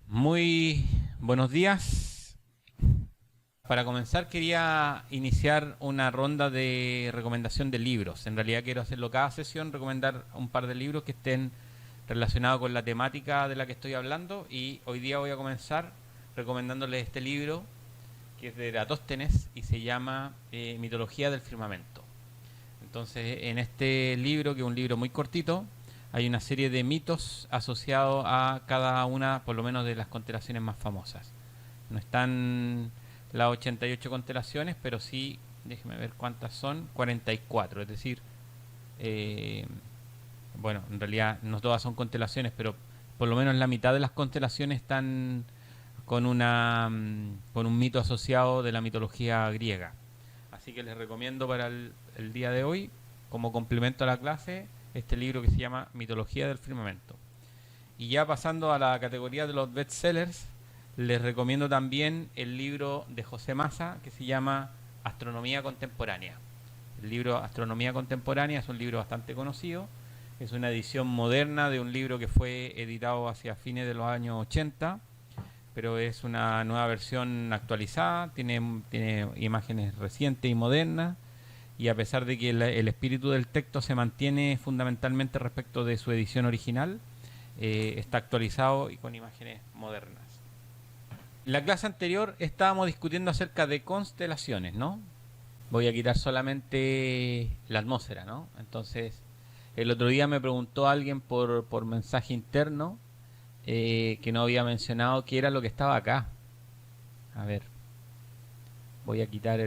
Muy buenos días. Para comenzar quería iniciar una ronda de recomendación de libros. En realidad quiero hacerlo cada sesión, recomendar un par de libros que estén relacionados con la temática de la que estoy hablando, y hoy día voy a comenzar recomendándoles este libro que es de Eratóstenes y se llama Mitología del Firmamento. Entonces, en este libro, que es un libro muy cortito, hay una serie de mitos asociados a cada una, por lo menos, de las constelaciones más famosas. No están las 88 constelaciones, pero sí, déjeme ver cuántas son, 44. Es decir, eh, bueno, en realidad no todas son constelaciones, pero por lo menos la mitad de las constelaciones están con con un mito asociado de la mitología griega. Así que les recomiendo para el día de hoy, como complemento a la clase, este libro que se llama Mitología del Firmamento. Y ya pasando a la categoría de los bestsellers, les recomiendo también el libro de José Massa que se llama Astronomía Contemporánea. El libro Astronomía Contemporánea es un libro bastante conocido, es una edición moderna de un libro que fue editado hacia fines de los años 80, pero es una nueva versión actualizada, tiene imágenes recientes y modernas, y a pesar de que el espíritu del texto se mantiene fundamentalmente respecto de su edición original, está actualizado y con imágenes modernas. En la clase anterior estábamos discutiendo acerca de constelaciones, ¿no? Voy a quitar solamente la atmósfera, ¿no? Entonces, el otro día me preguntó alguien por mensaje interno que no había mencionado qué era lo que estaba acá. A ver, voy a quitar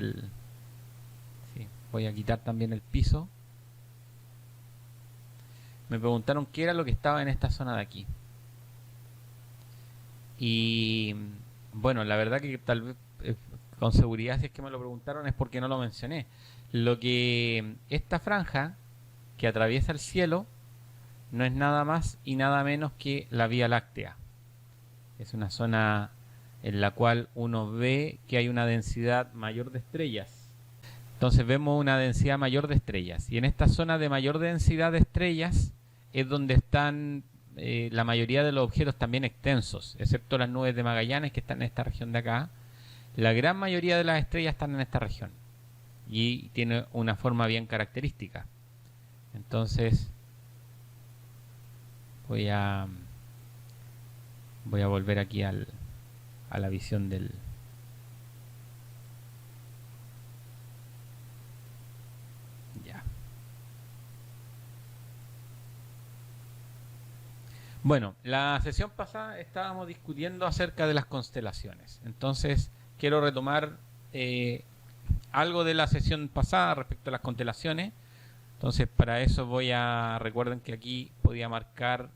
sí, voy a quitar también el piso. Me preguntaron qué era lo que estaba en esta zona de aquí. Y bueno, la verdad que tal vez con seguridad, si es que me lo preguntaron, es porque no lo mencioné. Lo que esta franja que atraviesa el cielo no es nada más y nada menos que la Vía Láctea. Es una zona en la cual uno ve que hay una densidad mayor de estrellas. Entonces vemos una densidad mayor de estrellas. Y en esta zona de mayor densidad de estrellas es donde están la mayoría de los objetos también extensos, excepto las nubes de Magallanes que están en esta región de acá. La gran mayoría de las estrellas están en esta región y tiene una forma bien característica. Entonces voy a volver aquí a la visión del... Ya. Bueno, la sesión pasada estábamos discutiendo acerca de las constelaciones. Entonces quiero retomar algo de la sesión pasada respecto a las constelaciones. Entonces para eso recuerden que aquí podía marcar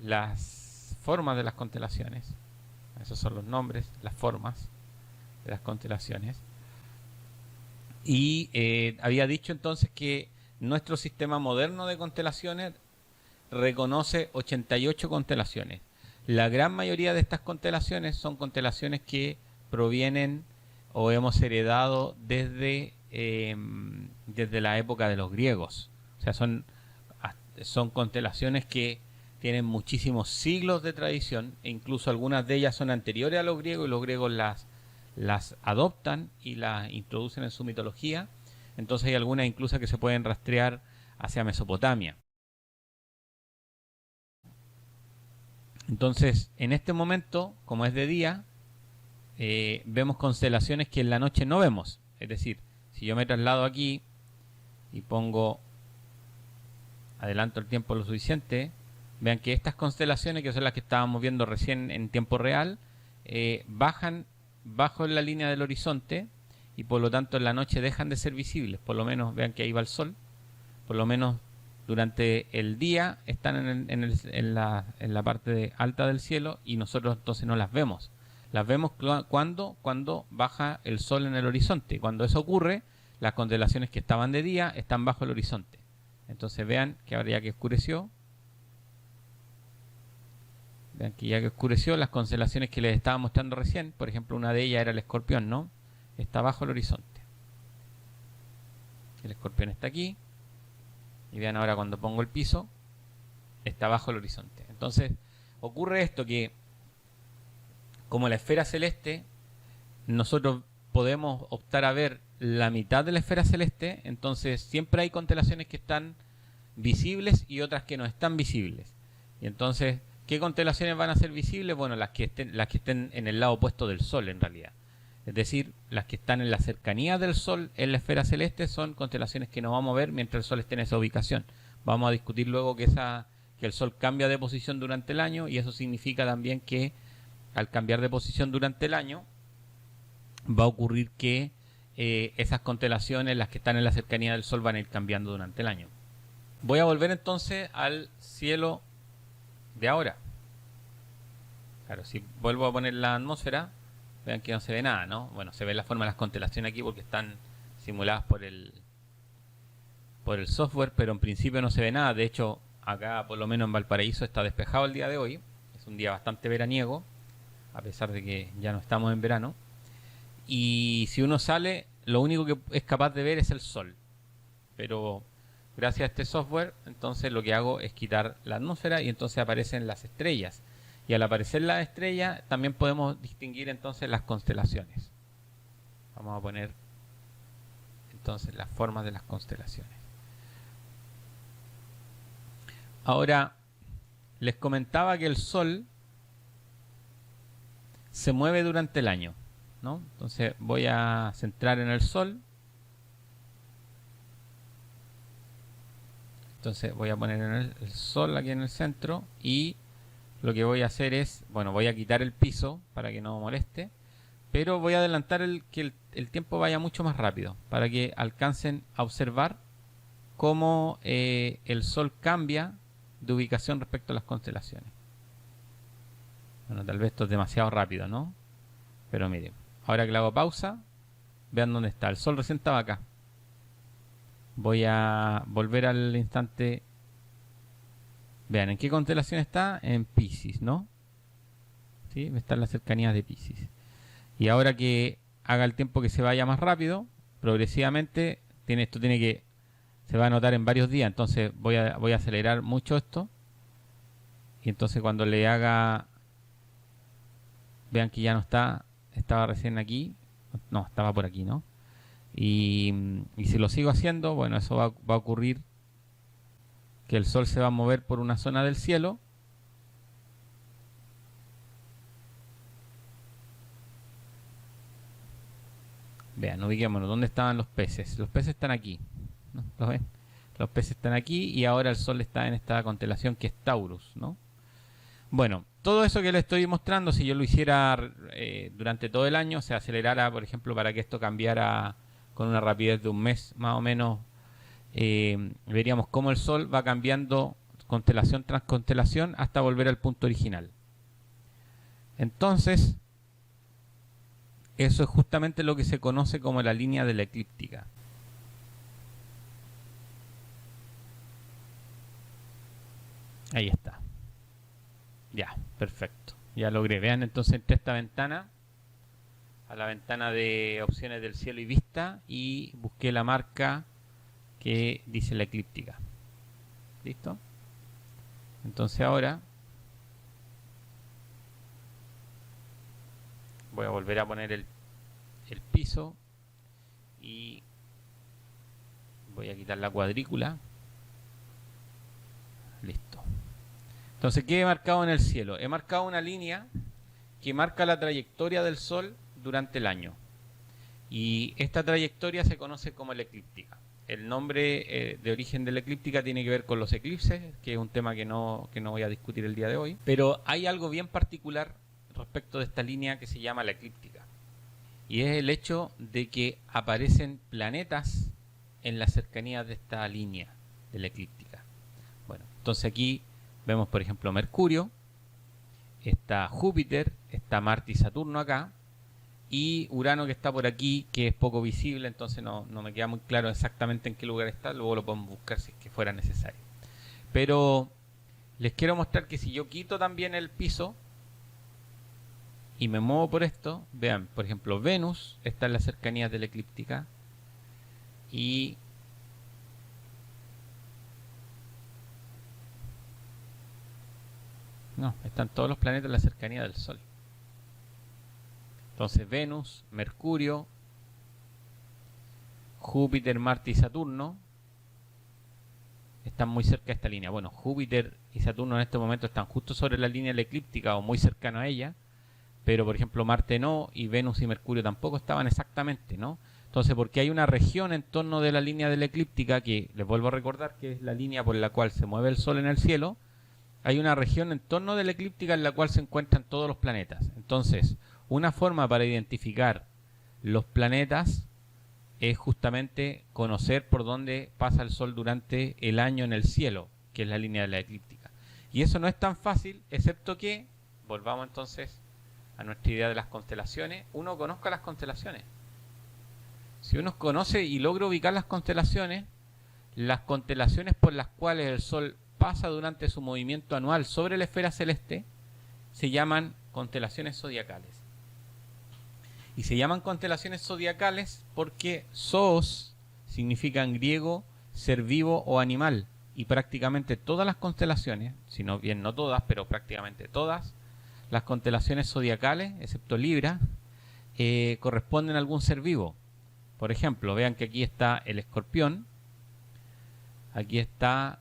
las formas de las constelaciones. Esos son los nombres, las formas de las constelaciones. Y había dicho entonces que nuestro sistema moderno de constelaciones reconoce 88 constelaciones. La gran mayoría de estas constelaciones son constelaciones que provienen o hemos heredado desde la época de los griegos. O sea, son constelaciones que tienen muchísimos siglos de tradición, e incluso algunas de ellas son anteriores a los griegos, y los griegos las adoptan y las introducen en su mitología. Entonces hay algunas incluso que se pueden rastrear hacia Mesopotamia. Entonces, en este momento, como es de día, vemos constelaciones que en la noche no vemos. Es decir, si yo me traslado aquí y adelanto el tiempo lo suficiente, vean que estas constelaciones, que son las que estábamos viendo recién en tiempo real, bajan bajo la línea del horizonte y por lo tanto en la noche dejan de ser visibles. Por lo menos vean que ahí va el sol. Por lo menos durante el día están en la parte alta del cielo y nosotros entonces no las vemos. Las vemos cuando baja el sol en el horizonte. Cuando eso ocurre, las constelaciones que estaban de día están bajo el horizonte. Entonces vean que ahora ya que oscureció, Vean que ya que oscureció, las constelaciones que les estaba mostrando recién, por ejemplo, una de ellas era el Escorpión, ¿no? Está bajo el horizonte. El Escorpión está aquí. Y vean ahora cuando pongo el piso, está bajo el horizonte. Entonces, ocurre esto que, como la esfera celeste, nosotros podemos optar a ver la mitad de la esfera celeste, entonces siempre hay constelaciones que están visibles y otras que no están visibles. Y entonces, ¿qué constelaciones van a ser visibles? Bueno, las que estén en el lado opuesto del Sol, en realidad. Es decir, las que están en la cercanía del Sol en la esfera celeste son constelaciones que no vamos a ver mientras el Sol esté en esa ubicación. Vamos a discutir luego que el Sol cambia de posición durante el año, y eso significa también que al cambiar de posición durante el año va a ocurrir que esas constelaciones, las que están en la cercanía del Sol, van a ir cambiando durante el año. Voy a volver entonces al cielo de ahora. Claro, si vuelvo a poner la atmósfera, vean que no se ve nada, ¿no? Bueno, se ve la forma de las constelaciones aquí porque están simuladas por el software, pero en principio no se ve nada. De hecho, acá por lo menos en Valparaíso está despejado el día de hoy. Es un día bastante veraniego, a pesar de que ya no estamos en verano. Y si uno sale, lo único que es capaz de ver es el sol. Pero gracias a este software, entonces lo que hago es quitar la atmósfera y entonces aparecen las estrellas. Y al aparecer las estrellas, también podemos distinguir entonces las constelaciones. Vamos a poner entonces las formas de las constelaciones. Ahora, les comentaba que el Sol se mueve durante el año, ¿no? Entonces voy a centrar en el Sol. Entonces voy a poner en el Sol aquí en el centro, y lo que voy a hacer es, bueno, voy a quitar el piso para que no moleste, pero voy a adelantar que el tiempo vaya mucho más rápido, para que alcancen a observar cómo el Sol cambia de ubicación respecto a las constelaciones. Bueno, tal vez esto es demasiado rápido, ¿no? Pero miren, ahora que le hago pausa, vean dónde está. El Sol recién estaba acá. Voy a volver al instante. Vean, ¿en qué constelación está? En Piscis, ¿no? ¿Sí? Está en las cercanías de Piscis. Y ahora que haga el tiempo que se vaya más rápido, progresivamente, se va a notar en varios días. Entonces voy a acelerar mucho esto. Y entonces cuando le haga... Vean que ya no está, estaba recién aquí. No, estaba por aquí, ¿no? Y si lo sigo haciendo, bueno, eso va a ocurrir, que el Sol se va a mover por una zona del cielo. Vean, ubiquémonos. ¿Dónde estaban los peces? Los peces están aquí, ¿no? ¿Los ven? Los peces están aquí, y ahora el Sol está en esta constelación que es Taurus, ¿no? Bueno, todo eso que le estoy mostrando, si yo lo hiciera durante todo el año, se acelerara, por ejemplo, para que esto cambiara con una rapidez de un mes más o menos, veríamos cómo el Sol va cambiando constelación tras constelación hasta volver al punto original. Entonces, eso es justamente lo que se conoce como la línea de la eclíptica. Ahí está. Ya, perfecto. Ya logré. Vean, entonces entré a esta ventana, a la ventana de opciones del cielo y vista, y busqué la marca que dice la eclíptica. ¿Listo? Entonces ahora voy a volver a poner el piso, y voy a quitar la cuadrícula. Listo. Entonces, ¿qué he marcado en el cielo? He marcado una línea que marca la trayectoria del Sol durante el año. Y esta trayectoria se conoce como la eclíptica. El nombre de origen de la eclíptica tiene que ver con los eclipses, que es un tema que no voy a discutir el día de hoy. Pero hay algo bien particular respecto de esta línea que se llama la eclíptica. Y es el hecho de que aparecen planetas en la cercanía de esta línea de la eclíptica. Bueno, entonces aquí vemos, por ejemplo, Mercurio, está Júpiter, está Marte y Saturno acá, y Urano, que está por aquí, que es poco visible, entonces no me queda muy claro exactamente en qué lugar está. Luego lo podemos buscar si es que fuera necesario. Pero les quiero mostrar que si yo quito también el piso y me muevo por esto, vean, por ejemplo, Venus está en las cercanías de la eclíptica y no, están todos los planetas en la cercanía del Sol. Entonces Venus, Mercurio, Júpiter, Marte y Saturno están muy cerca de esta línea. Bueno, Júpiter y Saturno en este momento están justo sobre la línea de la eclíptica o muy cercano a ella, pero por ejemplo Marte no, y Venus y Mercurio tampoco estaban exactamente, ¿no? Entonces, porque hay una región en torno de la línea de la eclíptica, que les vuelvo a recordar que es la línea por la cual se mueve el Sol en el cielo, hay una región en torno de la eclíptica en la cual se encuentran todos los planetas. Entonces, una forma para identificar los planetas es justamente conocer por dónde pasa el Sol durante el año en el cielo, que es la línea de la eclíptica. Y eso no es tan fácil, excepto que, volvamos entonces a nuestra idea de las constelaciones, uno conozca las constelaciones. Si uno conoce y logra ubicar las constelaciones por las cuales el Sol pasa durante su movimiento anual sobre la esfera celeste, se llaman constelaciones zodiacales. Y se llaman constelaciones zodiacales porque zoos significa en griego ser vivo o animal. Y prácticamente todas las constelaciones, si no bien no todas, pero prácticamente todas, las constelaciones zodiacales, excepto Libra, corresponden a algún ser vivo. Por ejemplo, vean que aquí está el Escorpión, aquí está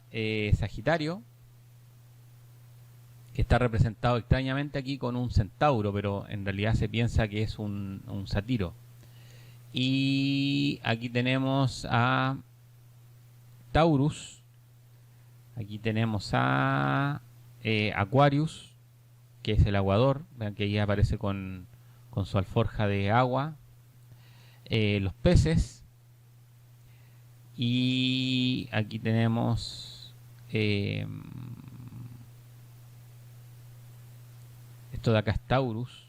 Sagitario, que está representado extrañamente aquí con un centauro, pero en realidad se piensa que es un satiro. Y aquí tenemos a Taurus, aquí tenemos a Aquarius, que es el aguador, vean que ahí aparece con su alforja de agua, los peces, y aquí tenemos esto de acá es Taurus,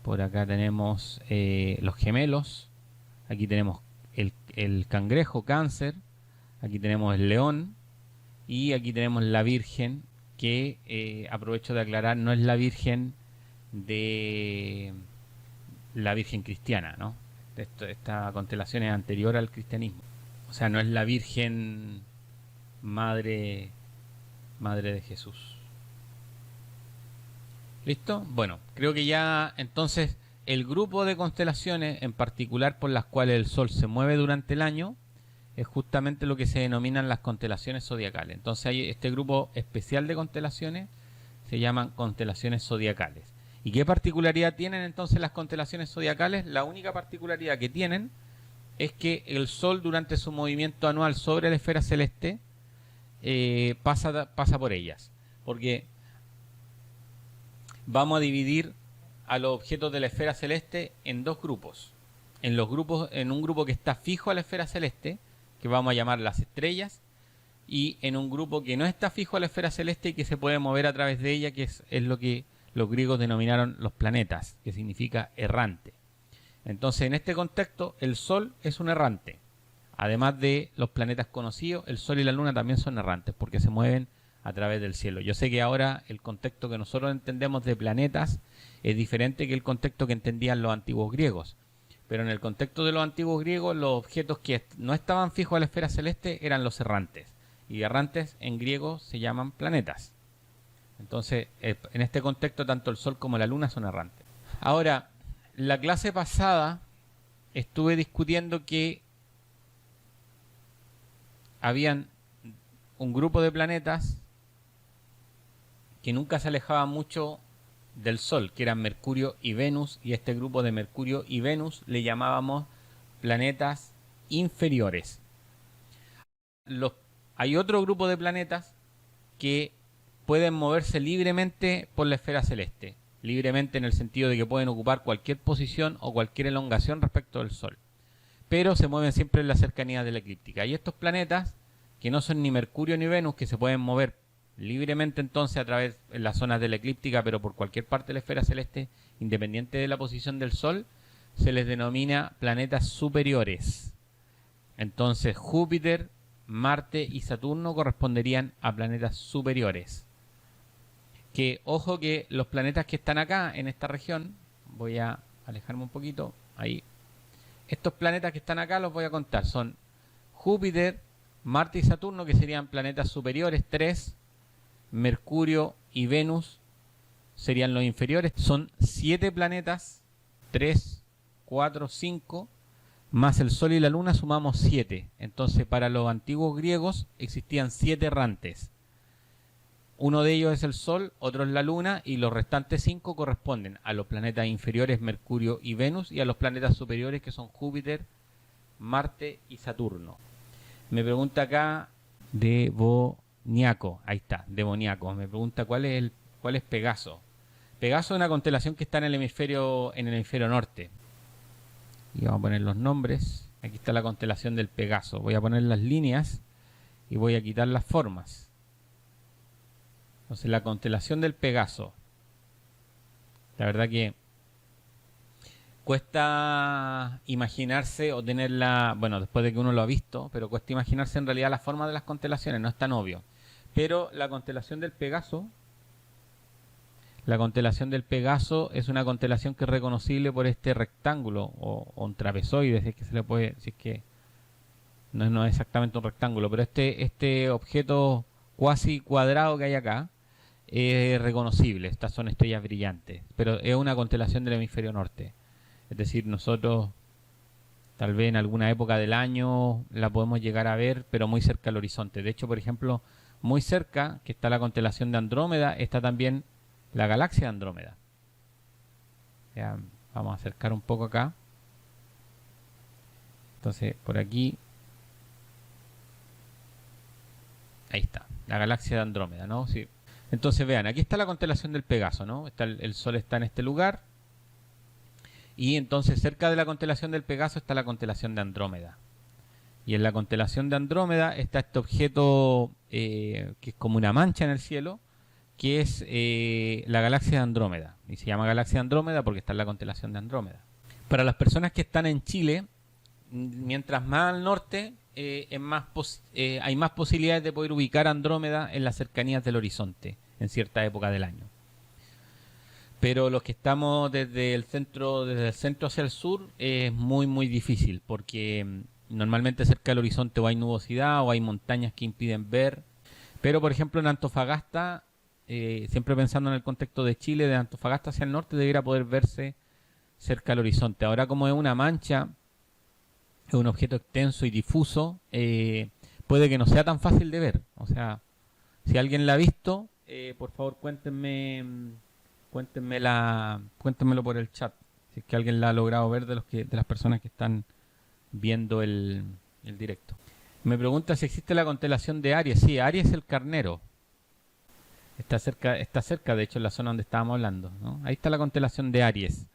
por acá tenemos los gemelos, aquí tenemos el cangrejo, Cáncer, aquí tenemos el león, y aquí tenemos la Virgen, que aprovecho de aclarar, no es la Virgen de la Virgen cristiana, ¿no? Esta constelación es anterior al cristianismo. O sea, no es la Virgen madre de Jesús. ¿Listo? Bueno, creo que ya entonces el grupo de constelaciones en particular por las cuales el Sol se mueve durante el año es justamente lo que se denominan las constelaciones zodiacales. Entonces hay este grupo especial de constelaciones, se llaman constelaciones zodiacales. ¿Y qué particularidad tienen entonces las constelaciones zodiacales? La única particularidad que tienen es que el Sol durante su movimiento anual sobre la esfera celeste pasa por ellas. Porque vamos a dividir a los objetos de la esfera celeste en dos grupos. En un grupo que está fijo a la esfera celeste, que vamos a llamar las estrellas, y en un grupo que no está fijo a la esfera celeste y que se puede mover a través de ella, que es lo que los griegos denominaron los planetas, que significa errante. Entonces, en este contexto, el Sol es un errante. Además de los planetas conocidos, el Sol y la Luna también son errantes, porque se mueven a través del cielo. Yo sé que ahora el contexto que nosotros entendemos de planetas es diferente que el contexto que entendían los antiguos griegos. Pero en el contexto de los antiguos griegos, los objetos que no estaban fijos a la esfera celeste eran los errantes. Y errantes en griego se llaman planetas. Entonces, en este contexto, tanto el Sol como la Luna son errantes. Ahora, la clase pasada estuve discutiendo que habían un grupo de planetas que nunca se alejaban mucho del Sol, que eran Mercurio y Venus, y este grupo de Mercurio y Venus le llamábamos planetas inferiores. Hay otro grupo de planetas que pueden moverse libremente por la esfera celeste, libremente en el sentido de que pueden ocupar cualquier posición o cualquier elongación respecto del Sol, pero se mueven siempre en la cercanía de la eclíptica. Y estos planetas, que no son ni Mercurio ni Venus, que se pueden mover libremente entonces a través de las zonas de la eclíptica, pero por cualquier parte de la esfera celeste, independiente de la posición del Sol, se les denomina planetas superiores. Entonces Júpiter Marte y Saturno corresponderían a planetas superiores. Que ojo que los planetas que están acá en esta región, voy a alejarme un poquito, ahí. Estos planetas que están acá los voy a contar, son Júpiter, Marte y Saturno, que serían planetas superiores, 3, Mercurio y Venus serían los inferiores, son 7 planetas, 3, 4, 5, más el Sol y la Luna sumamos 7. Entonces para los antiguos griegos existían 7 errantes. Uno de ellos es el Sol, otro es la Luna, y los restantes 5 corresponden a los planetas inferiores Mercurio y Venus, y a los planetas superiores que son Júpiter, Marte y Saturno. Me pregunta acá Devoniaco, ahí está, Devoniaco, me pregunta cuál es Pegaso. Pegaso es una constelación que está en el hemisferio norte. Y vamos a poner los nombres. Aquí está la constelación del Pegaso. Voy a poner las líneas y voy a quitar las formas. Entonces la constelación del Pegaso. La verdad que cuesta imaginarse o tenerla, bueno, después de que uno lo ha visto, pero cuesta imaginarse en realidad la forma de las constelaciones, no es tan obvio. Pero la constelación del Pegaso es una constelación que es reconocible por este rectángulo o un trapezoide, si es que se le puede, si es que no es exactamente un rectángulo, pero este objeto cuasi cuadrado que hay acá es reconocible. Estas son estrellas brillantes, pero es una constelación del hemisferio norte. Es decir, nosotros tal vez en alguna época del año la podemos llegar a ver, pero muy cerca al horizonte. De hecho, por ejemplo, muy cerca, que está la constelación de Andrómeda, está también la galaxia de Andrómeda. Ya, vamos a acercar un poco acá. Entonces, por aquí, ahí está, la galaxia de Andrómeda, ¿no? Sí. Entonces, vean, aquí está la constelación del Pegaso, ¿no? El Sol está en este lugar. Y entonces, cerca de la constelación del Pegaso está la constelación de Andrómeda. Y en la constelación de Andrómeda está este objeto que es como una mancha en el cielo, que es la galaxia de Andrómeda. Y se llama galaxia de Andrómeda porque está en la constelación de Andrómeda. Para las personas que están en Chile, mientras más al norte, hay más posibilidades de poder ubicar Andrómeda en las cercanías del horizonte, en cierta época del año. Pero los que estamos desde el centro hacia el sur es muy muy difícil, porque normalmente cerca del horizonte o hay nubosidad o hay montañas que impiden ver. Pero por ejemplo en Antofagasta, siempre pensando en el contexto de Chile, de Antofagasta hacia el norte debería poder verse cerca del horizonte. Ahora, como es una mancha, es un objeto extenso y difuso, puede que no sea tan fácil de ver. O sea, si alguien la ha visto, por favor cuéntenmelo por el chat, si es que alguien la ha logrado ver de las personas que están viendo el directo. Me pregunta si existe la constelación de Aries. Sí, Aries es el carnero. Está cerca, de hecho, en la zona donde estábamos hablando, ¿no? Ahí está la constelación de Aries.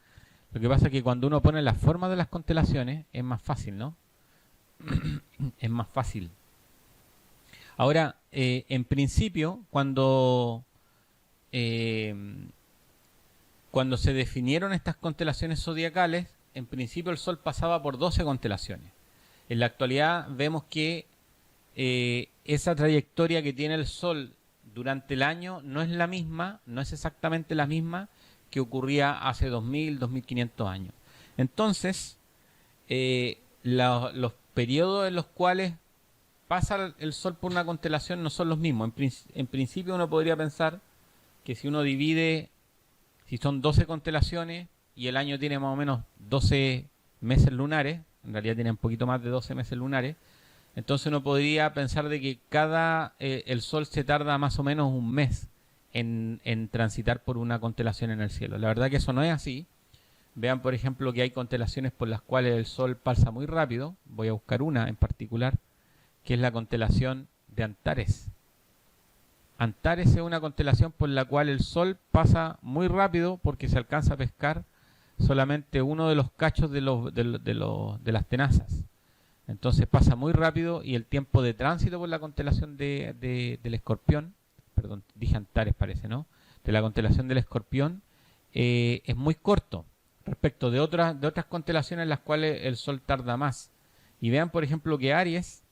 Lo que pasa es que cuando uno pone la forma de las constelaciones es más fácil, ¿no? Es más fácil. Ahora, en principio, cuando se definieron estas constelaciones zodiacales, en principio el Sol pasaba por 12 constelaciones. En la actualidad vemos que esa trayectoria que tiene el Sol durante el año no es la misma, no es exactamente la misma que ocurría hace 2000, 2500 años. Entonces, los periodos en los cuales pasa el Sol por una constelación no son los mismos. En principio uno podría pensar que si uno divide, si son 12 constelaciones y el año tiene más o menos 12 meses lunares, en realidad tiene un poquito más de 12 meses lunares, entonces uno podría pensar de que el Sol se tarda más o menos un mes en transitar por una constelación en el cielo. La verdad que eso no es así. Vean, por ejemplo, que hay constelaciones por las cuales el Sol pasa muy rápido. Voy a buscar una en particular, que es la constelación de Antares. Antares es una constelación por la cual el Sol pasa muy rápido porque se alcanza a pescar solamente uno de los cachos de las tenazas. Entonces pasa muy rápido y el tiempo de tránsito por la constelación del Escorpión, perdón, dije Antares parece, ¿no? De la constelación del Escorpión es muy corto respecto de otras constelaciones en las cuales el Sol tarda más. Y vean, por ejemplo, que Aries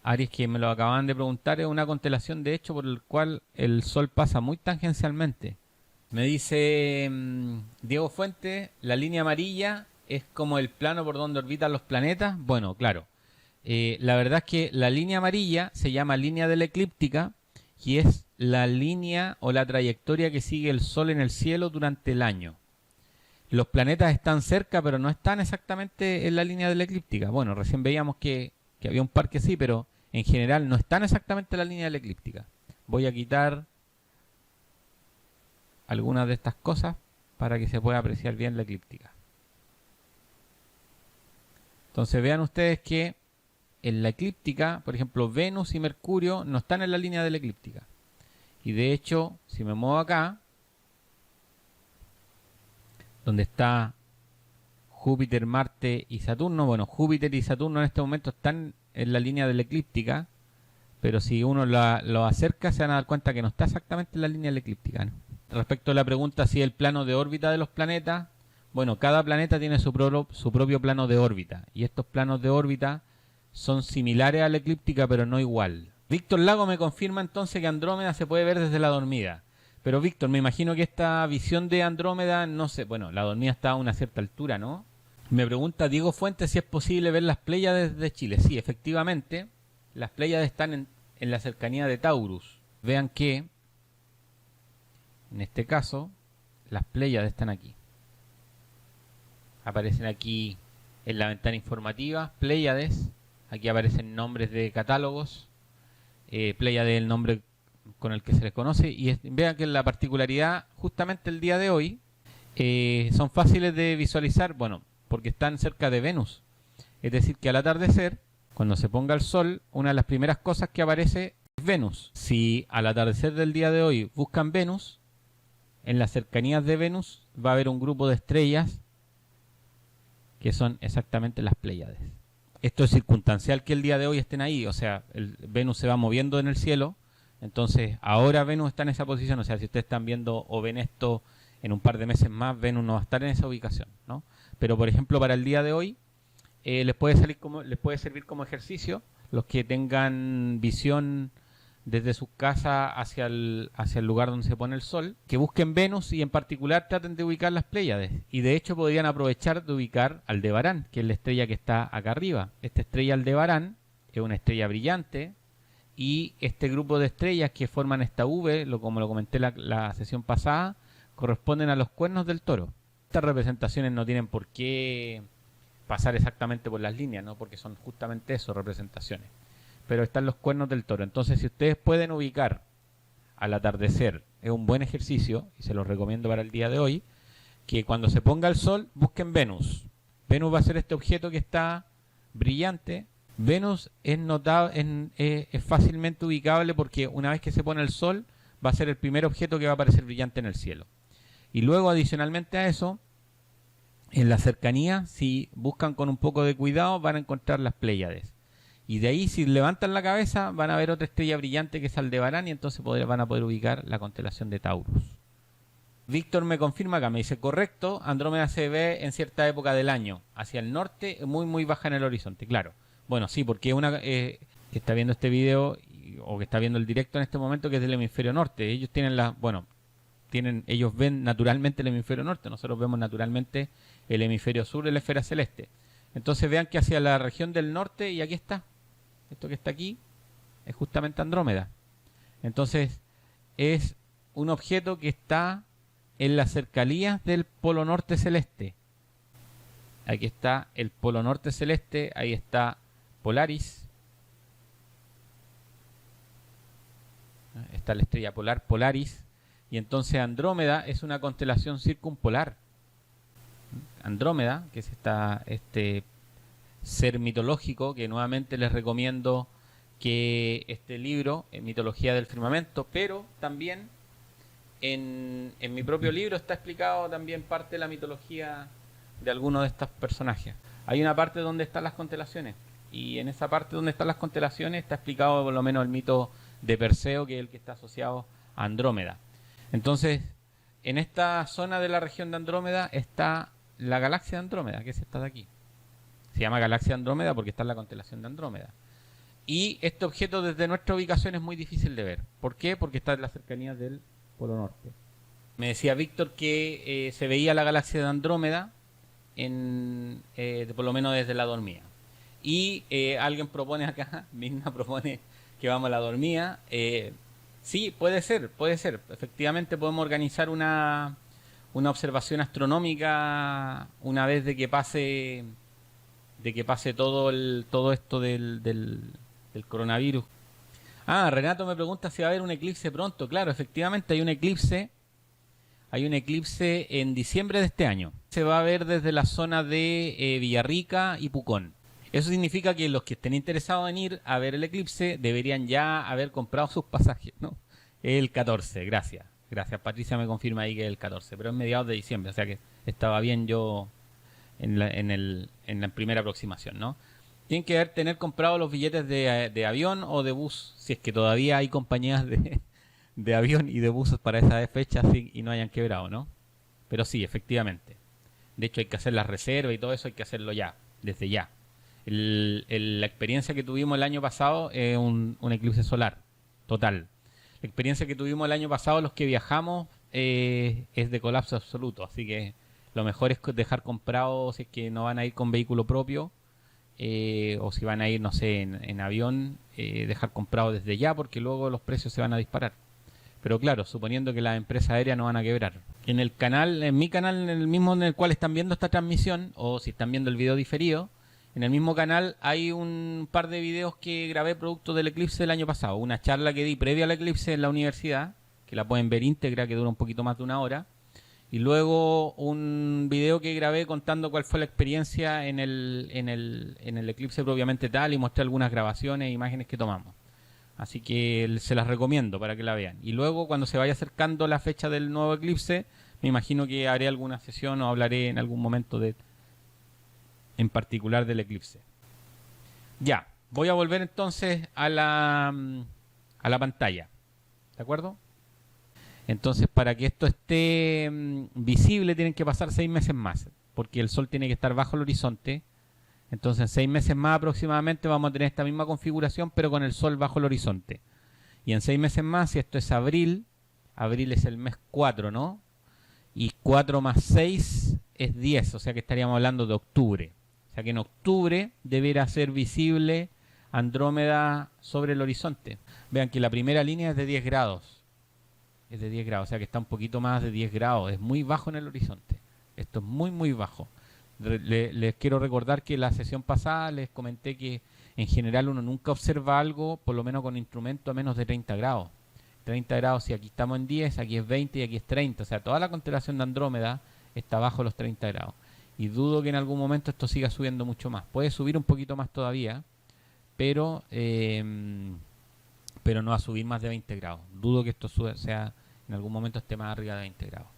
Aries, que me lo acaban de preguntar, es una constelación de hecho por el cual el Sol pasa muy tangencialmente. Me dice Diego Fuente, la línea amarilla es como el plano por donde orbitan los planetas. Bueno, claro. La verdad es que la línea amarilla se llama línea de la eclíptica y es la línea o la trayectoria que sigue el Sol en el cielo durante el año. Los planetas están cerca, pero no están exactamente en la línea de la eclíptica. Bueno, recién veíamos que había un par que sí, pero en general no están exactamente en la línea de la eclíptica. Voy a quitar algunas de estas cosas para que se pueda apreciar bien la eclíptica. Entonces vean ustedes que en la eclíptica, por ejemplo, Venus y Mercurio no están en la línea de la eclíptica. Y de hecho, si me muevo acá, donde está Júpiter, Marte y Saturno, bueno, Júpiter y Saturno en este momento están en la línea de la eclíptica, pero si uno lo acerca se van a dar cuenta que no está exactamente en la línea de la eclíptica, ¿no? Respecto a la pregunta si el plano de órbita de los planetas, bueno, cada planeta tiene su propio plano de órbita, y estos planos de órbita son similares a la eclíptica, pero no igual. Víctor Lago me confirma entonces que Andrómeda se puede ver desde la dormida. Pero Víctor, me imagino que esta visión de Andrómeda, no sé, bueno, la dormida está a una cierta altura, ¿no? Me pregunta Diego Fuentes si es posible ver las Pléyades desde Chile. Sí, efectivamente, las Pléyades están en la cercanía de Taurus. Vean que, en este caso, las Pléyades están aquí. Aparecen aquí en la ventana informativa, Pléyades. Aquí aparecen nombres de catálogos. Pléyades es el nombre con el que se les conoce. Y vean que la particularidad, justamente el día de hoy, son fáciles de visualizar, bueno, porque están cerca de Venus. Es decir, que al atardecer, cuando se ponga el sol, una de las primeras cosas que aparece es Venus. Si al atardecer del día de hoy buscan Venus, en las cercanías de Venus va a haber un grupo de estrellas que son exactamente las Pléyades. Esto es circunstancial que el día de hoy estén ahí, o sea, Venus se va moviendo en el cielo, entonces ahora Venus está en esa posición, o sea, si ustedes están viendo o ven esto en un par de meses más, Venus no va a estar en esa ubicación, ¿no? Pero por ejemplo para el día de hoy les puede servir como ejercicio los que tengan visión desde su casa hacia el lugar donde se pone el sol, que busquen Venus y en particular traten de ubicar las Pléyades. Y de hecho podrían aprovechar de ubicar Aldebarán, que es la estrella que está acá arriba. Esta estrella Aldebarán es una estrella brillante y este grupo de estrellas que forman esta V, como lo comenté la sesión pasada, corresponden a los cuernos del Toro. Estas representaciones no tienen por qué pasar exactamente por las líneas, ¿no? Porque son justamente eso, representaciones. Pero están los cuernos del Toro. Entonces, si ustedes pueden ubicar al atardecer, es un buen ejercicio, y se los recomiendo para el día de hoy, que cuando se ponga el sol, busquen Venus. Venus va a ser este objeto que está brillante. Venus es fácilmente ubicable porque una vez que se pone el sol, va a ser el primer objeto que va a aparecer brillante en el cielo. Y luego, adicionalmente a eso, en la cercanía, si buscan con un poco de cuidado, van a encontrar las Pléyades. Y de ahí, si levantan la cabeza, van a ver otra estrella brillante que es Aldebarán y entonces van a poder ubicar la constelación de Taurus. Víctor me confirma acá, me dice, correcto, Andrómeda se ve en cierta época del año, hacia el norte, muy muy baja en el horizonte, claro. Bueno, sí, porque una que está viendo este video o que está viendo el directo en este momento que es del hemisferio norte. Ellos tienen ellos ven naturalmente el hemisferio norte, nosotros vemos naturalmente el hemisferio sur de la esfera celeste. Entonces vean que hacia la región del norte, y aquí está, esto que está aquí, es justamente Andrómeda. Entonces es un objeto que está en las cercanías del polo norte celeste. Aquí está el polo norte celeste, ahí está Polaris. Está la estrella polar Polaris. Y entonces Andrómeda es una constelación circumpolar. Andrómeda, que es este ser mitológico, que nuevamente les recomiendo que este libro, Mitología del Firmamento, pero también en mi propio libro está explicado también parte de la mitología de algunos de estos personajes. Hay una parte donde están las constelaciones, y en esa parte donde están las constelaciones está explicado por lo menos el mito de Perseo, que es el que está asociado a Andrómeda. Entonces, en esta zona de la región de Andrómeda está la galaxia de Andrómeda, que es esta de aquí. Se llama galaxia de Andrómeda porque está en la constelación de Andrómeda. Y este objeto desde nuestra ubicación es muy difícil de ver. ¿Por qué? Porque está en las cercanías del Polo Norte. Me decía Víctor que se veía la galaxia de Andrómeda por lo menos desde la dormida. Y alguien propone acá, Mirna propone que vamos a la dormida. Sí, puede ser, puede ser. Efectivamente podemos organizar una observación astronómica una vez de que pase todo esto del coronavirus. Ah, Renato me pregunta si va a haber un eclipse pronto. Claro, efectivamente hay un eclipse. Hay un eclipse en diciembre de este año. Se va a ver desde la zona de Villarrica y Pucón. Eso significa que los que estén interesados en ir a ver el eclipse deberían ya haber comprado sus pasajes, ¿no? El 14, gracias. Gracias, Patricia me confirma ahí que es el 14, pero es mediados de diciembre, o sea que estaba bien yo en la primera aproximación, ¿no? Tienen que tener comprado los billetes de avión o de bus, si es que todavía hay compañías de avión y de buses para esa fecha y no hayan quebrado, ¿no? Pero sí, efectivamente. De hecho hay que hacer las reservas y todo eso hay que hacerlo ya, desde ya. La experiencia que tuvimos el año pasado es un eclipse solar, total. La experiencia que tuvimos el año pasado los que viajamos es de colapso absoluto, así que lo mejor es dejar comprado si es que no van a ir con vehículo propio o si van a ir, no sé, en avión, dejar comprado desde ya porque luego los precios se van a disparar. Pero claro, suponiendo que las empresas aéreas no van a quebrar. En el canal, en mi canal, en el mismo en el cual están viendo esta transmisión, o si están viendo el video diferido, en el mismo canal hay un par de videos que grabé producto del eclipse del año pasado. Una charla que di previa al eclipse en la universidad, que la pueden ver íntegra, que dura un poquito más de una hora. Y luego un video que grabé contando cuál fue la experiencia en el eclipse propiamente tal y mostré algunas grabaciones e imágenes que tomamos. Así que se las recomiendo para que la vean. Y luego cuando se vaya acercando la fecha del nuevo eclipse, me imagino que haré alguna sesión o hablaré en algún momento en particular del eclipse. Ya, voy a volver entonces a la pantalla. ¿De acuerdo? Entonces para que esto esté visible tienen que pasar 6 meses más. Porque el Sol tiene que estar bajo el horizonte. Entonces en 6 meses más aproximadamente vamos a tener esta misma configuración pero con el Sol bajo el horizonte. Y en 6 meses más, si esto es abril, abril es el mes 4, ¿no? Y 4 más 6 es 10, o sea que estaríamos hablando de octubre. O sea que en octubre deberá ser visible Andrómeda sobre el horizonte. Vean que la primera línea es de 10 grados. Es de 10 grados, o sea que está un poquito más de 10 grados. Es muy bajo en el horizonte. Esto es muy, muy bajo. Les quiero recordar que la sesión pasada les comenté que en general uno nunca observa algo, por lo menos con instrumento, a menos de 30 grados. 30 grados, si aquí estamos en 10, aquí es 20 y aquí es 30. O sea, toda la constelación de Andrómeda está bajo los 30 grados. Y dudo que en algún momento esto siga subiendo mucho más. Puede subir un poquito más todavía, pero no va a subir más de 20 grados. Dudo que esto sea en algún momento esté más arriba de 20 grados.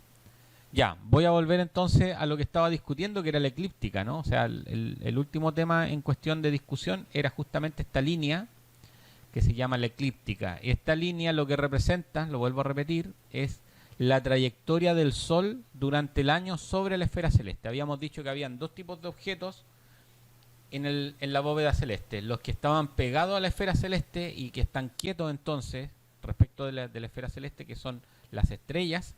Ya, voy a volver entonces a lo que estaba discutiendo, que era la eclíptica, ¿no? O sea, el último tema en cuestión de discusión era justamente esta línea que se llama la eclíptica. Esta línea lo que representa, lo vuelvo a repetir, es la trayectoria del Sol durante el año sobre la esfera celeste. Habíamos dicho que habían dos tipos de objetos en la bóveda celeste. Los que estaban pegados a la esfera celeste y que están quietos entonces respecto de la esfera celeste, que son las estrellas.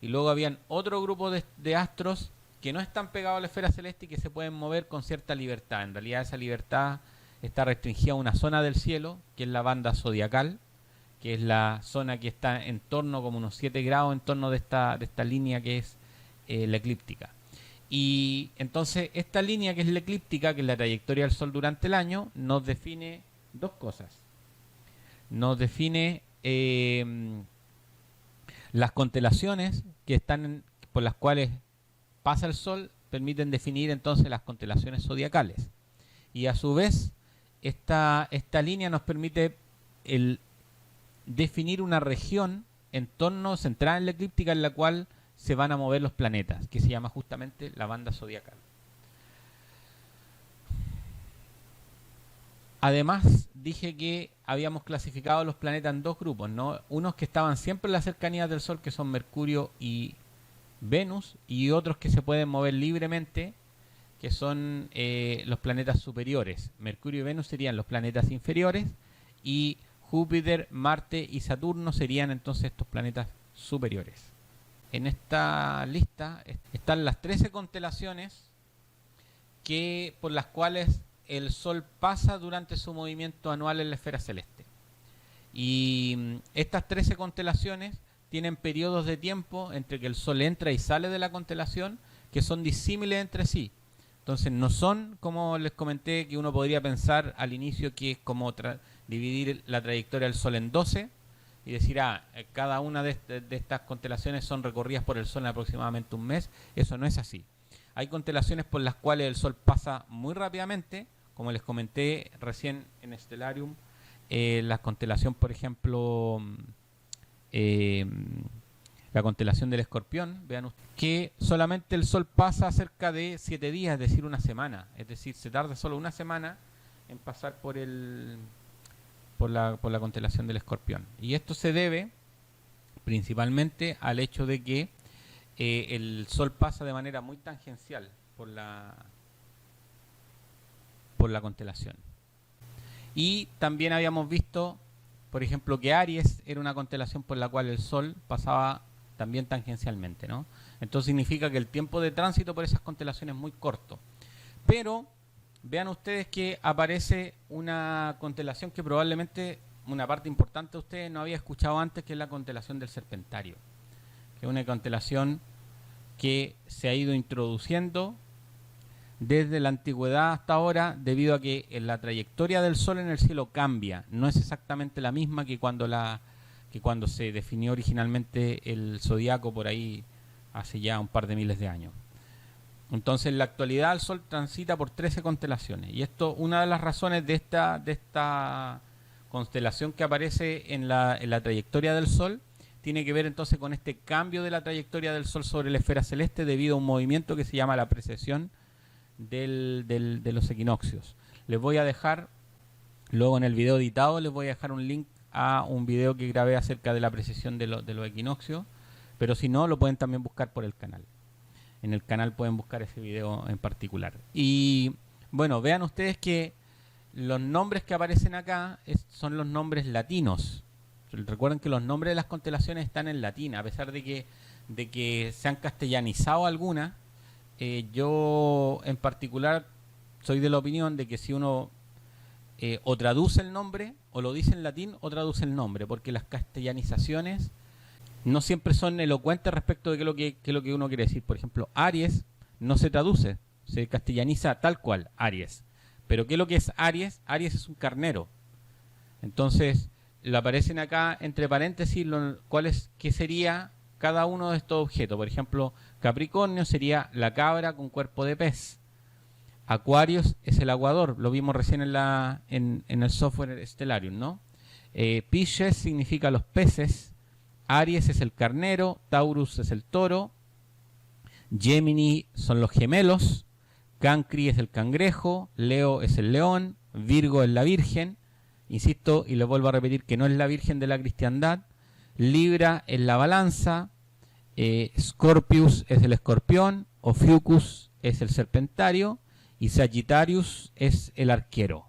Y luego habían otro grupo de astros que no están pegados a la esfera celeste y que se pueden mover con cierta libertad. En realidad esa libertad está restringida a una zona del cielo, que es la banda zodiacal, que es la zona que está en torno, como unos 7 grados, en torno de esta línea que es la eclíptica. Y entonces esta línea que es la eclíptica, que es la trayectoria del Sol durante el año, nos define dos cosas. Nos define las constelaciones que están por las cuales pasa el Sol, permiten definir entonces las constelaciones zodiacales. Y a su vez, esta línea nos permite definir una región en torno, centrada en la eclíptica, en la cual se van a mover los planetas, que se llama justamente la banda zodiacal. Además, dije que habíamos clasificado los planetas en dos grupos, ¿no? Unos que estaban siempre en las cercanías del Sol, que son Mercurio y Venus, y otros que se pueden mover libremente, que son los planetas superiores. Mercurio y Venus serían los planetas inferiores y Júpiter, Marte y Saturno serían entonces estos planetas superiores. En esta lista están las 13 constelaciones por las cuales el Sol pasa durante su movimiento anual en la esfera celeste. Y estas 13 constelaciones tienen periodos de tiempo entre que el Sol entra y sale de la constelación que son disímiles entre sí. Entonces no son, como les comenté, que uno podría pensar al inicio que es como dividir la trayectoria del Sol en 12 y decir, cada una de estas constelaciones son recorridas por el Sol en aproximadamente un mes. Eso no es así. Hay constelaciones por las cuales el Sol pasa muy rápidamente, como les comenté recién en Stellarium, la constelación, por ejemplo, la constelación del Escorpión, vean ustedes, que solamente el Sol pasa cerca de 7 días, es decir, una semana. Es decir, se tarda solo una semana en pasar por la constelación del Escorpión. Y esto se debe principalmente al hecho de que el Sol pasa de manera muy tangencial por la constelación. Y también habíamos visto, por ejemplo, que Aries era una constelación por la cual el Sol pasaba también tangencialmente, ¿no? Entonces significa que el tiempo de tránsito por esas constelaciones es muy corto. Pero vean ustedes que aparece una constelación que probablemente una parte importante de ustedes no había escuchado antes, que es la constelación del Serpentario, que es una constelación que se ha ido introduciendo desde la antigüedad hasta ahora, debido a que la trayectoria del Sol en el cielo cambia. No es exactamente la misma que cuando se definió originalmente el zodiaco por ahí hace ya un par de miles de años. Entonces, en la actualidad el Sol transita por 13 constelaciones. Y esto, una de las razones de esta constelación que aparece en la trayectoria del Sol, tiene que ver entonces con este cambio de la trayectoria del Sol sobre la esfera celeste debido a un movimiento que se llama la precesión de los equinoccios. Les voy a dejar, luego en el video editado, les voy a dejar un link a un video que grabé acerca de la precesión de los equinoccios, pero si no, lo pueden también buscar por el canal. En el canal pueden buscar ese video en particular. Y bueno, vean ustedes que los nombres que aparecen acá son los nombres latinos. Recuerden que los nombres de las constelaciones están en latín, a pesar de que se han castellanizado algunas. Yo en particular soy de la opinión de que si uno o traduce el nombre, o lo dice en latín, o traduce el nombre, porque las castellanizaciones no siempre son elocuentes respecto de qué es lo que uno quiere decir. Por ejemplo, Aries no se traduce, se castellaniza tal cual, Aries. Pero ¿qué es lo que es Aries? Aries es un carnero. Entonces, le aparecen acá entre paréntesis qué sería cada uno de estos objetos. Por ejemplo, Capricornio sería la cabra con cuerpo de pez. Aquarius es el aguador, lo vimos recién en el software Stellarium, ¿no? Pisces significa los peces. Aries es el carnero. Taurus es el toro. Gemini son los gemelos. Cancri es el cangrejo. Leo es el león. Virgo es la virgen. Insisto y les vuelvo a repetir que no es la virgen de la cristiandad. Libra es la balanza. Scorpius es el escorpión. Ophiuchus es el serpentario. Y Sagittarius es el arquero.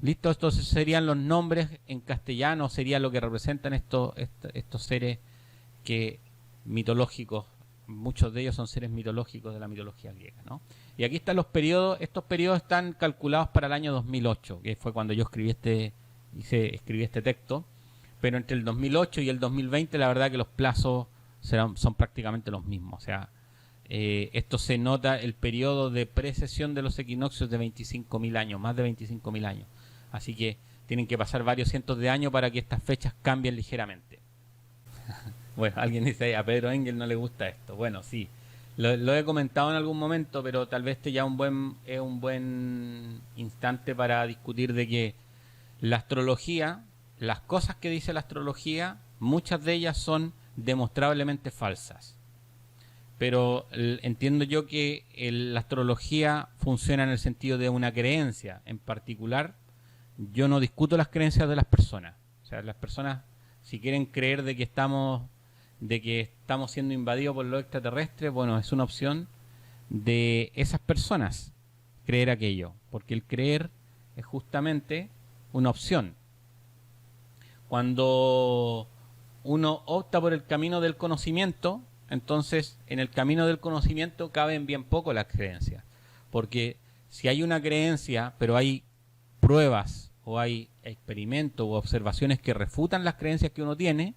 ¿Listo? Estos serían los nombres en castellano, sería lo que representan estos seres mitológicos. Muchos de ellos son seres mitológicos de la mitología griega, ¿no? Y aquí están los periodos. Estos periodos están calculados para el año 2008, que fue cuando yo escribí este texto. Pero entre el 2008 y el 2020, la verdad que los plazos son prácticamente los mismos. O sea, esto se nota el periodo de precesión de los equinoccios de 25.000 años, más de 25.000 años. Así que tienen que pasar varios cientos de años para que estas fechas cambien ligeramente. Bueno, alguien dice, a Pedro Engel no le gusta esto. Bueno, sí, lo he comentado en algún momento, pero tal vez este ya es un buen instante para discutir de que la astrología, las cosas que dice la astrología, muchas de ellas son demostrablemente falsas. Pero entiendo yo que la astrología funciona en el sentido de una creencia en particular. Yo no discuto las creencias de las personas. O sea, las personas, si quieren creer de que estamos siendo invadidos por los extraterrestres, bueno, es una opción. de esas personas creer aquello, porque el creer es justamente una opción. Cuando uno opta por el camino del conocimiento, entonces en el camino del conocimiento caben bien poco las creencias, porque si hay una creencia, pero hay pruebas o hay experimentos o observaciones que refutan las creencias que uno tiene,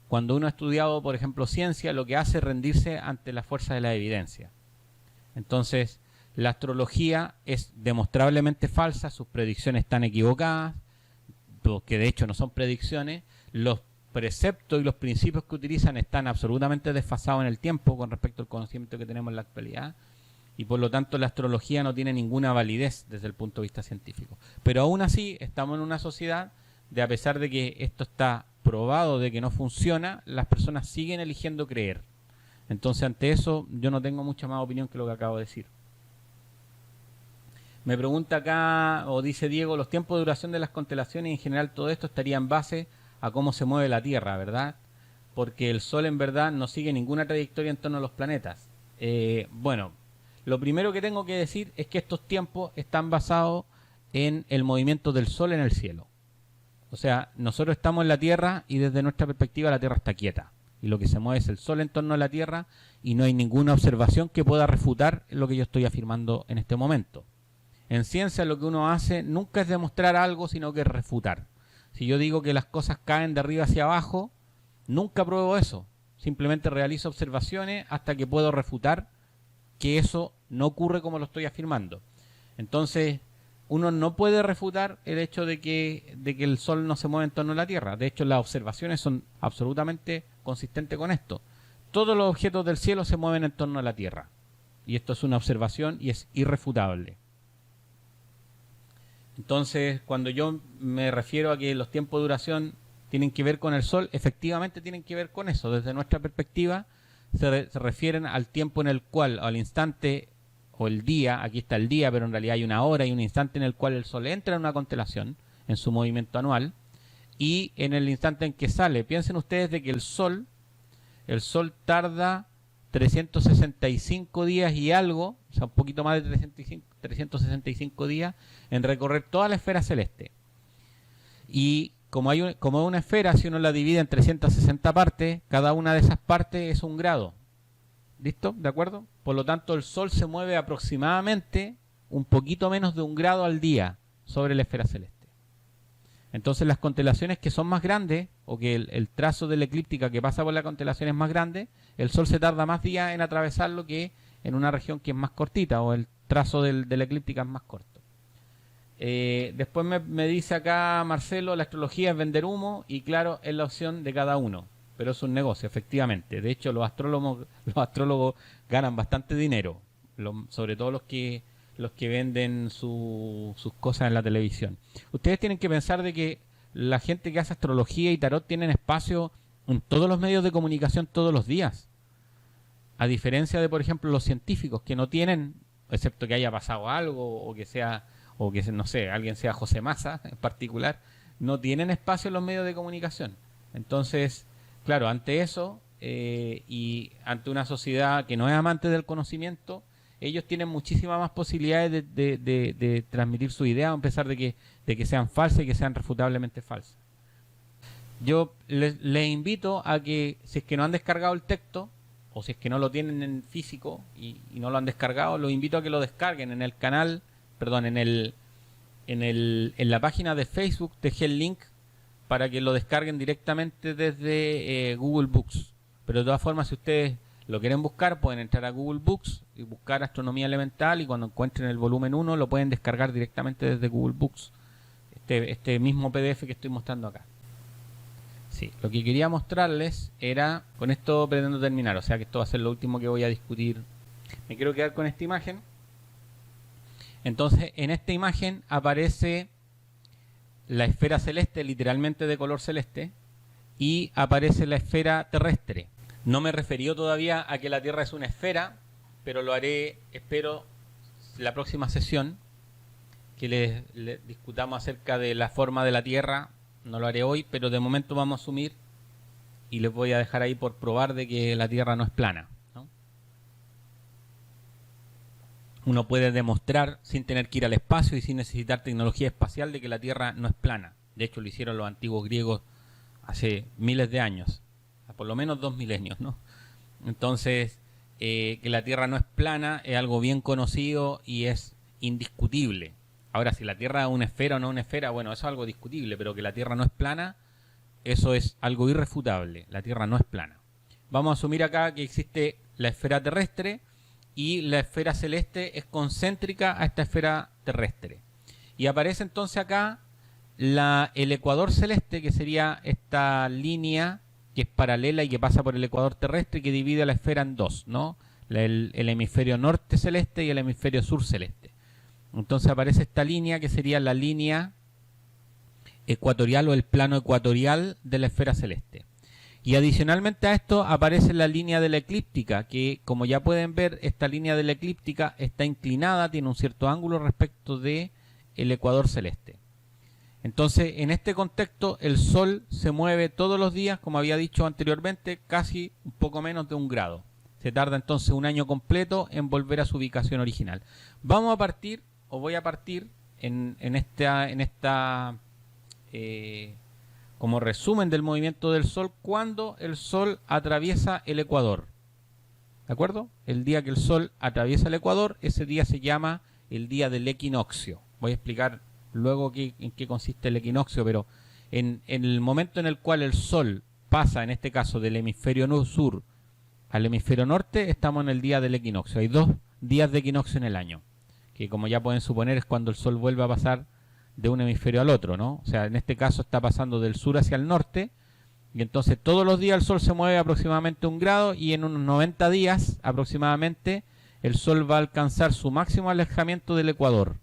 cuando uno ha estudiado, por ejemplo, ciencia, lo que hace es rendirse ante la fuerza de la evidencia. Entonces, la astrología es demostrablemente falsa, sus predicciones están equivocadas, que de hecho no son predicciones, los preceptos y los principios que utilizan están absolutamente desfasados en el tiempo con respecto al conocimiento que tenemos en la actualidad, y por lo tanto la astrología no tiene ninguna validez desde el punto de vista científico. Pero aún así estamos en una sociedad de, a pesar de que esto está probado de que no funciona, las personas siguen eligiendo creer. Entonces ante eso yo no tengo mucha más opinión que lo que acabo de decir. Me pregunta acá, o dice Diego, los tiempos de duración de las constelaciones y en general todo esto estaría en base a cómo se mueve la Tierra, ¿verdad? Porque el Sol en verdad no sigue ninguna trayectoria en torno a los planetas. Bueno, lo primero que tengo que decir es que estos tiempos están basados en el movimiento del Sol en el cielo. O sea, nosotros estamos en la Tierra y desde nuestra perspectiva la Tierra está quieta. Y lo que se mueve es el Sol en torno a la Tierra y no hay ninguna observación que pueda refutar lo que yo estoy afirmando en este momento. En ciencia lo que uno hace nunca es demostrar algo, sino que es refutar. Si yo digo que las cosas caen de arriba hacia abajo, nunca pruebo eso. Simplemente realizo observaciones hasta que puedo refutar que eso no ocurre como lo estoy afirmando. Entonces, uno no puede refutar el hecho de que el Sol no se mueve en torno a la Tierra. De hecho, las observaciones son absolutamente consistentes con esto. Todos los objetos del cielo se mueven en torno a la Tierra. Y esto es una observación y es irrefutable. Entonces, cuando yo me refiero a que los tiempos de duración tienen que ver con el Sol, efectivamente tienen que ver con eso. Desde nuestra perspectiva, se refieren al tiempo en el cual, al instante o el día, aquí está el día, pero en realidad hay una hora y un instante en el cual el Sol entra en una constelación, en su movimiento anual, y en el instante en que sale. Piensen ustedes de que el Sol tarda 365 días y algo, o sea, un poquito más de 365 días en recorrer toda la esfera celeste. Y como una esfera, si uno la divide en 360 partes, cada una de esas partes es un grado. ¿Listo? ¿De acuerdo? Por lo tanto, el Sol se mueve aproximadamente un poquito menos de un grado al día sobre la esfera celeste. Entonces, las constelaciones que son más grandes, o que el trazo de la eclíptica que pasa por la constelación es más grande, el Sol se tarda más días en atravesarlo que en una región que es más cortita, o el trazo de la eclíptica es más corto. Después me dice acá Marcelo, la astrología es vender humo, y claro, es la opción de cada uno. Pero es un negocio, efectivamente. De hecho, los astrólogos ganan bastante dinero, sobre todo los que venden sus cosas en la televisión. Ustedes tienen que pensar de que la gente que hace astrología y tarot tienen espacio en todos los medios de comunicación todos los días. A diferencia de, por ejemplo, los científicos que no tienen, excepto que haya pasado algo o que no sé, alguien sea José Massa en particular, no tienen espacio en los medios de comunicación. Entonces, claro, ante eso y ante una sociedad que no es amante del conocimiento, ellos tienen muchísimas más posibilidades de transmitir su idea, a pesar de que sean falsas y que sean refutablemente falsas. Yo les invito a que, si es que no han descargado el texto, o si es que no lo tienen en físico y no lo han descargado, los invito a que lo descarguen en el canal, perdón, en la página de Facebook. Dejé el link para que lo descarguen directamente desde Google Books. Pero de todas formas, si ustedes lo quieren buscar, pueden entrar a Google Books y buscar Astronomía Elemental, y cuando encuentren el volumen 1 lo pueden descargar directamente desde Google Books, este mismo PDF que estoy mostrando acá. Sí, lo que quería mostrarles era, con esto pretendo terminar, o sea que esto va a ser lo último que voy a discutir. Me quiero quedar con esta imagen. Entonces, en esta imagen aparece la esfera celeste, literalmente de color celeste, y aparece la esfera terrestre. No me he referido todavía a que la Tierra es una esfera, pero lo haré, espero, la próxima sesión, que les discutamos acerca de la forma de la Tierra. No lo haré hoy, pero de momento vamos a asumir, y les voy a dejar ahí por probar de que la Tierra no es plana, ¿no? uno puede demostrar sin tener que ir al espacio y sin necesitar tecnología espacial de que la Tierra no es plana. De hecho, lo hicieron los antiguos griegos hace miles de años, por lo menos 2 milenios, ¿no? Entonces, que la Tierra no es plana es algo bien conocido y es indiscutible. Ahora, si la Tierra es una esfera o no una esfera, bueno, eso es algo discutible, pero que la Tierra no es plana, eso es algo irrefutable. La Tierra no es plana. Vamos a asumir acá que existe la esfera terrestre y la esfera celeste es concéntrica a esta esfera terrestre. Y aparece entonces acá el ecuador celeste, que sería esta línea que es paralela y que pasa por el ecuador terrestre y que divide a la esfera en dos, ¿no? El hemisferio norte celeste y el hemisferio sur celeste. Entonces aparece esta línea que sería la línea ecuatorial o el plano ecuatorial de la esfera celeste. Y adicionalmente a esto aparece la línea de la eclíptica, que como ya pueden ver, esta línea de la eclíptica está inclinada, tiene un cierto ángulo respecto de el ecuador celeste. Entonces, en este contexto, el Sol se mueve todos los días, como había dicho anteriormente, casi un poco menos de 1 grado. Se tarda entonces un año completo en volver a su ubicación original. Vamos a partir, o voy a partir en esta como resumen del movimiento del Sol, cuando el Sol atraviesa el ecuador. ¿De acuerdo? El día que el Sol atraviesa el ecuador, ese día se llama el día del equinoccio. Voy a explicar luego en qué consiste el equinoccio, pero en el momento en el cual el Sol pasa, en este caso, del hemisferio sur al hemisferio norte, estamos en el día del equinoccio. Hay 2 días de equinoccio en el año, que como ya pueden suponer es cuando el Sol vuelve a pasar de un hemisferio al otro, ¿no? O sea, en este caso está pasando del sur hacia el norte, y entonces todos los días el Sol se mueve aproximadamente 1 grado, y en unos 90 días aproximadamente el Sol va a alcanzar su máximo alejamiento del ecuador.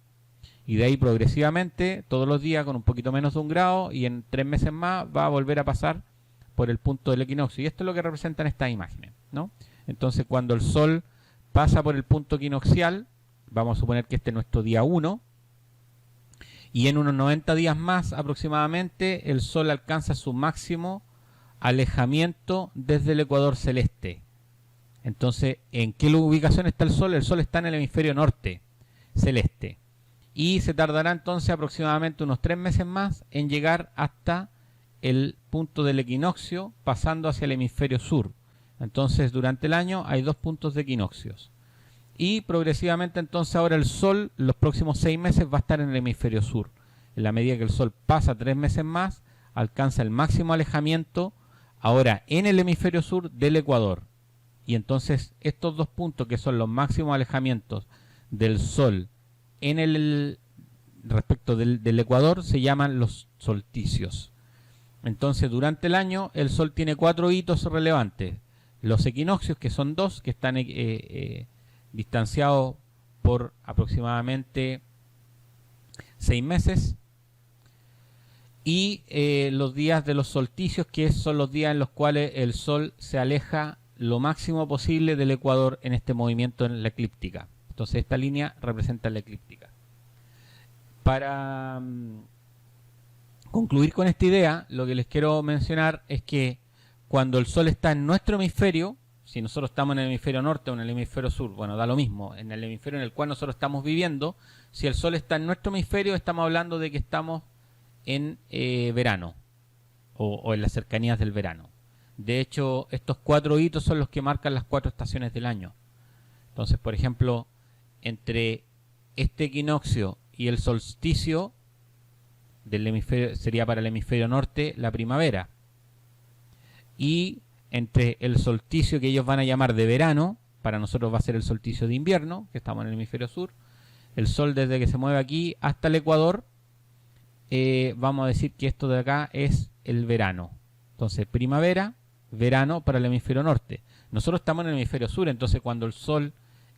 Y de ahí progresivamente, todos los días con un poquito menos de 1 grado, y en 3 meses más va a volver a pasar por el punto del equinoccio. Y esto es lo que representan estas imágenes, ¿no? Entonces, cuando el Sol pasa por el punto equinoccial, vamos a suponer que este es nuestro día 1, y en unos 90 días más aproximadamente, el Sol alcanza su máximo alejamiento desde el ecuador celeste. Entonces, ¿en qué ubicación está el Sol? El Sol está en el hemisferio norte celeste. Y se tardará entonces aproximadamente unos 3 meses más en llegar hasta el punto del equinoccio, pasando hacia el hemisferio sur. Entonces, durante el año hay 2 puntos de equinoccios. Y progresivamente entonces ahora el Sol, los próximos 6 meses, va a estar en el hemisferio sur. En la medida que el Sol pasa 3 meses más, alcanza el máximo alejamiento ahora en el hemisferio sur del ecuador. Y entonces estos 2 puntos, que son los máximos alejamientos del Sol en el respecto del ecuador, se llaman los solsticios. Entonces, durante el año el Sol tiene 4 hitos relevantes: los equinoccios, que son 2, que están distanciados por aproximadamente 6 meses, y los días de los solsticios, que son los días en los cuales el Sol se aleja lo máximo posible del ecuador en este movimiento en la eclíptica. Entonces esta línea representa la eclíptica. Para concluir con esta idea, lo que les quiero mencionar es que cuando el Sol está en nuestro hemisferio, si nosotros estamos en el hemisferio norte o en el hemisferio sur, bueno, da lo mismo, en el hemisferio en el cual nosotros estamos viviendo, si el Sol está en nuestro hemisferio, estamos hablando de que estamos en verano o en las cercanías del verano. De hecho, estos 4 hitos son los que marcan las 4 estaciones del año. Entonces, por ejemplo, entre este equinoccio y el solsticio del hemisferio, sería para el hemisferio norte la primavera, y entre el solsticio que ellos van a llamar de verano, para nosotros va a ser el solsticio de invierno, que estamos en el hemisferio sur, el Sol desde que se mueve aquí hasta el ecuador, vamos a decir que esto de acá es el verano. Entonces, primavera, verano para el hemisferio norte. Nosotros estamos en el hemisferio sur, entonces cuando el Sol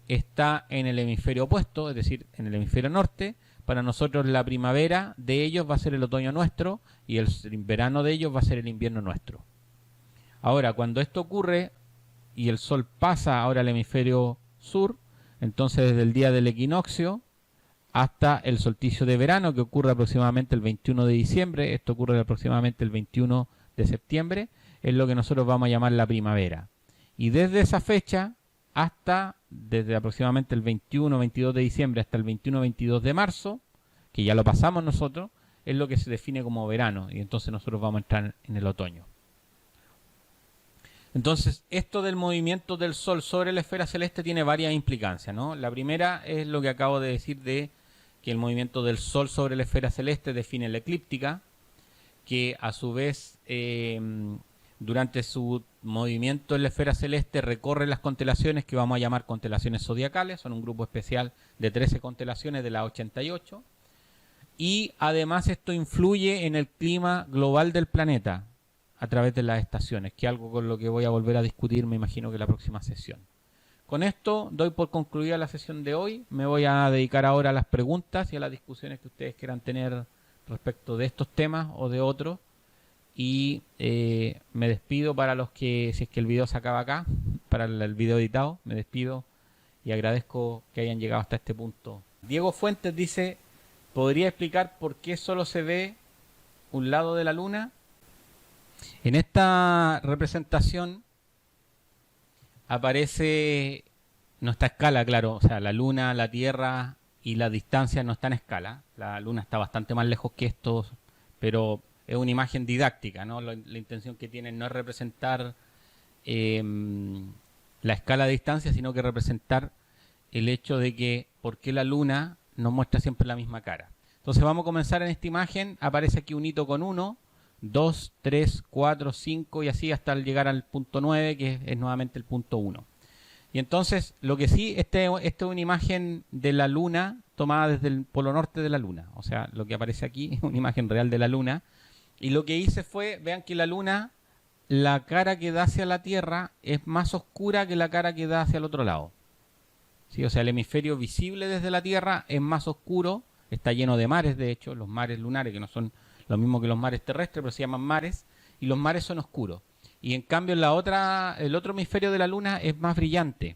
está en el hemisferio opuesto, es decir, en el hemisferio norte, para nosotros la primavera de ellos va a ser el otoño nuestro, y el verano de ellos va a ser el invierno nuestro. Ahora, cuando esto ocurre y el Sol pasa ahora al hemisferio sur, entonces desde el día del equinoccio hasta el solsticio de verano, que ocurre aproximadamente el 21 de diciembre, esto ocurre aproximadamente el 21 de septiembre, es lo que nosotros vamos a llamar la primavera. Y desde esa fecha hasta, desde aproximadamente el 21-22 de diciembre hasta el 21-22 de marzo, que ya lo pasamos nosotros, es lo que se define como verano, y entonces nosotros vamos a entrar en el otoño. Entonces, esto del movimiento del Sol sobre la esfera celeste tiene varias implicancias, ¿no? La primera es lo que acabo de decir de que el movimiento del Sol sobre la esfera celeste define la eclíptica, que a su vez durante su movimiento en la esfera celeste recorre las constelaciones que vamos a llamar constelaciones zodiacales, son un grupo especial de 13 constelaciones de las 88, y además esto influye en el clima global del planeta a través de las estaciones, que es algo con lo que voy a volver a discutir, me imagino que la próxima sesión. Con esto doy por concluida la sesión de hoy. Me voy a dedicar ahora a las preguntas y a las discusiones que ustedes quieran tener respecto de estos temas o de otros. Y me despido para los que, si es que el video se acaba acá, para el video editado, me despido y agradezco que hayan llegado hasta este punto. Diego Fuentes dice, ¿podría explicar por qué solo se ve un lado de la luna? En esta representación aparece nuestra escala, claro, o sea, la luna, la tierra y la distancia no están en escala. La luna está bastante más lejos que esto, pero es una imagen didáctica, ¿no? La intención que tienen no es representar la escala de distancia, sino que representar el hecho de que por qué la luna nos muestra siempre la misma cara. Entonces vamos a comenzar en esta imagen. Aparece aquí un hito con 1, 2, 3, 4, 5 y así hasta llegar al punto 9, que es nuevamente el punto 1. Y entonces, lo que sí, esta es una imagen de la luna tomada desde el polo norte de la luna. O sea, lo que aparece aquí es una imagen real de la luna. Y lo que hice fue, vean que la luna, la cara que da hacia la Tierra es más oscura que la cara que da hacia el otro lado. ¿Sí? O sea, el hemisferio visible desde la Tierra es más oscuro, está lleno de mares, de hecho, los mares lunares, que no son lo mismo que los mares terrestres, pero se llaman mares, y los mares son oscuros. Y en cambio el otro hemisferio de la luna es más brillante.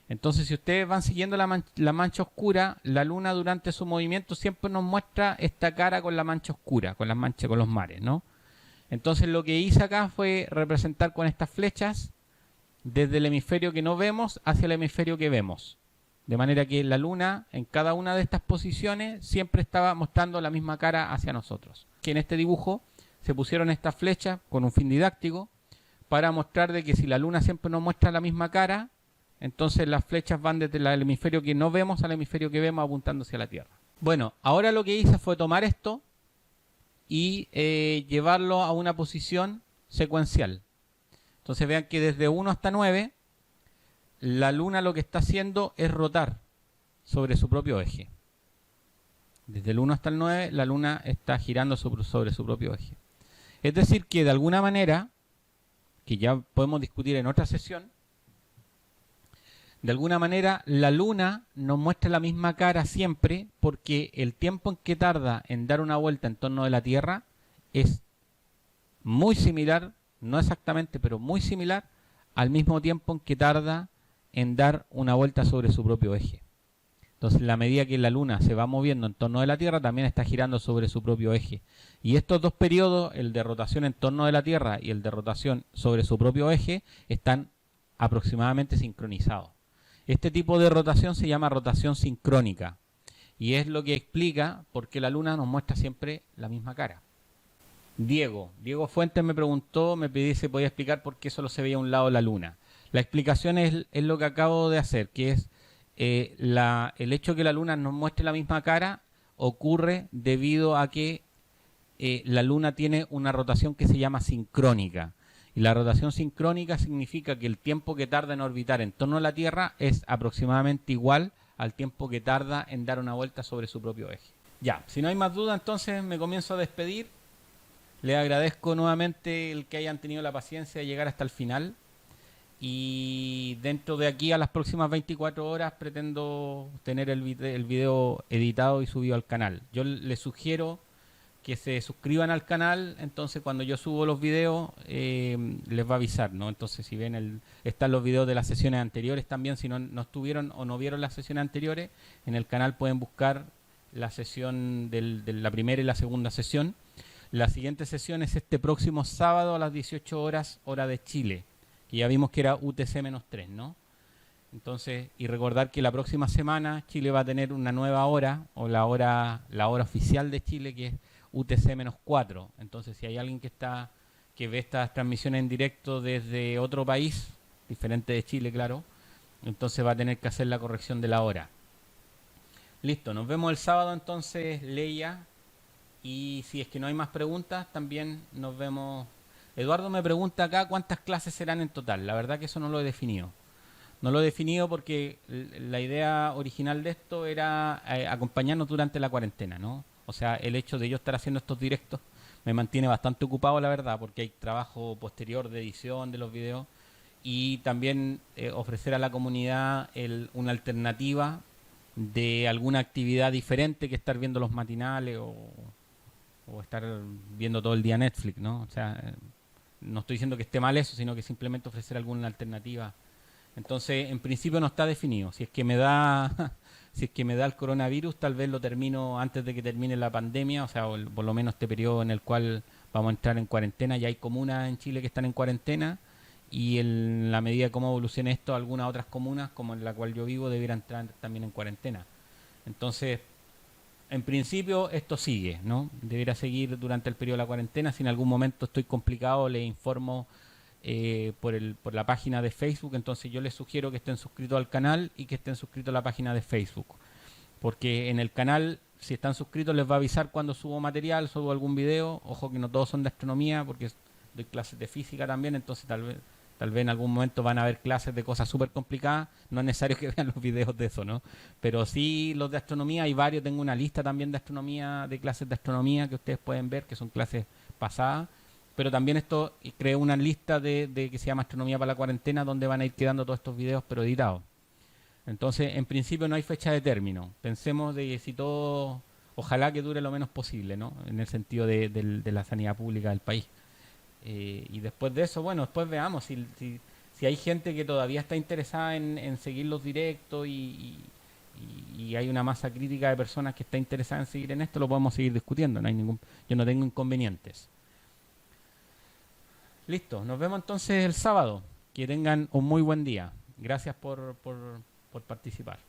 Entonces, si ustedes van siguiendo la mancha oscura, la luna durante su movimiento siempre nos muestra esta cara con la mancha oscura, con los mares, ¿no? Entonces, lo que hice acá fue representar con estas flechas desde el hemisferio que no vemos hacia el hemisferio que vemos. De manera que la luna, en cada una de estas posiciones, siempre estaba mostrando la misma cara hacia nosotros. Que en este dibujo se pusieron estas flechas con un fin didáctico para mostrar de que si la luna siempre nos muestra la misma cara, entonces las flechas van desde el hemisferio que no vemos al hemisferio que vemos apuntando hacia la Tierra. Bueno, ahora lo que hice fue tomar esto y llevarlo a una posición secuencial. Entonces vean que desde 1 hasta 9, la luna lo que está haciendo es rotar sobre su propio eje. Desde el 1 hasta el 9, la luna está girando sobre su propio eje. Es decir, que de alguna manera, que ya podemos discutir en otra sesión, de alguna manera la luna nos muestra la misma cara siempre porque el tiempo en que tarda en dar una vuelta en torno de la Tierra es muy similar, no exactamente, pero muy similar al mismo tiempo en que tarda en dar una vuelta sobre su propio eje. Entonces, a medida que la luna se va moviendo en torno de la Tierra, también está girando sobre su propio eje. Y estos dos periodos, el de rotación en torno de la Tierra y el de rotación sobre su propio eje, están aproximadamente sincronizados. Este tipo de rotación se llama rotación sincrónica. Y es lo que explica por qué la luna nos muestra siempre la misma cara. Diego Fuentes me preguntó, me pidió si podía explicar por qué solo se veía un lado de la luna. La explicación es lo que acabo de hacer, que es el hecho de que la luna nos muestre la misma cara ocurre debido a que la luna tiene una rotación que se llama sincrónica. Y la rotación sincrónica significa que el tiempo que tarda en orbitar en torno a la Tierra es aproximadamente igual al tiempo que tarda en dar una vuelta sobre su propio eje. Ya, si no hay más dudas, entonces me comienzo a despedir. Les agradezco nuevamente el que hayan tenido la paciencia de llegar hasta el final. Y dentro de aquí a las próximas 24 horas pretendo tener el video editado y subido al canal. Yo les sugiero que se suscriban al canal, entonces cuando yo subo los videos les va a avisar, ¿no? Entonces si ven están los videos de las sesiones anteriores también, si no estuvieron o no vieron las sesiones anteriores, en el canal pueden buscar la sesión de la primera y la segunda sesión. La siguiente sesión es este próximo sábado a las 18 horas, hora de Chile, que ya vimos que era UTC-3, ¿no? Entonces, y recordar que la próxima semana Chile va a tener una nueva hora, o la hora oficial de Chile, que es UTC-4. Entonces, si hay alguien que ve estas transmisiones en directo desde otro país, diferente de Chile, claro, entonces va a tener que hacer la corrección de la hora. Listo, nos vemos el sábado entonces, Leia. Y si es que no hay más preguntas, también nos vemos. Eduardo me pregunta acá cuántas clases serán en total. La verdad que eso no lo he definido. No lo he definido porque la idea original de esto era acompañarnos durante la cuarentena, ¿no? O sea, el hecho de yo estar haciendo estos directos me mantiene bastante ocupado, la verdad, porque hay trabajo posterior de edición de los videos y también ofrecer a la comunidad una alternativa de alguna actividad diferente que estar viendo los matinales o estar viendo todo el día Netflix, ¿no? O sea, no estoy diciendo que esté mal eso, sino que simplemente ofrecer alguna alternativa. Entonces, en principio no está definido. Si es que me da, si es que me da el coronavirus, tal vez lo termino antes de que termine la pandemia, o sea, por lo menos este periodo en el cual vamos a entrar en cuarentena. Ya hay comunas en Chile que están en cuarentena y en la medida de cómo evolucione esto, algunas otras comunas, como en la cual yo vivo, debieran entrar también en cuarentena. Entonces, en principio esto sigue, ¿no? Deberá seguir durante el periodo de la cuarentena. Si en algún momento estoy complicado, le informo por la página de Facebook. Entonces yo les sugiero que estén suscritos al canal y que estén suscritos a la página de Facebook. Porque en el canal, si están suscritos, les va a avisar cuando subo material, subo algún video. Ojo que no todos son de astronomía, porque doy clases de física también, entonces tal vez en algún momento van a haber clases de cosas súper complicadas. No es necesario que vean los videos de eso, ¿no? Pero sí los de astronomía, hay varios. Tengo una lista también de astronomía, de clases de astronomía que ustedes pueden ver, que son clases pasadas. Pero también esto creé una lista de que se llama Astronomía para la Cuarentena, donde van a ir quedando todos estos videos, pero editados. Entonces, en principio no hay fecha de término. Pensemos de que si todo, ojalá que dure lo menos posible, ¿no? En el sentido de la sanidad pública del país. Y después de eso, bueno, después veamos si hay gente que todavía está interesada en seguir los directos y hay una masa crítica de personas que está interesada en seguir en esto, lo podemos seguir discutiendo. Yo no tengo inconvenientes. Listo, nos vemos entonces el sábado. Que tengan un muy buen día. Gracias por participar.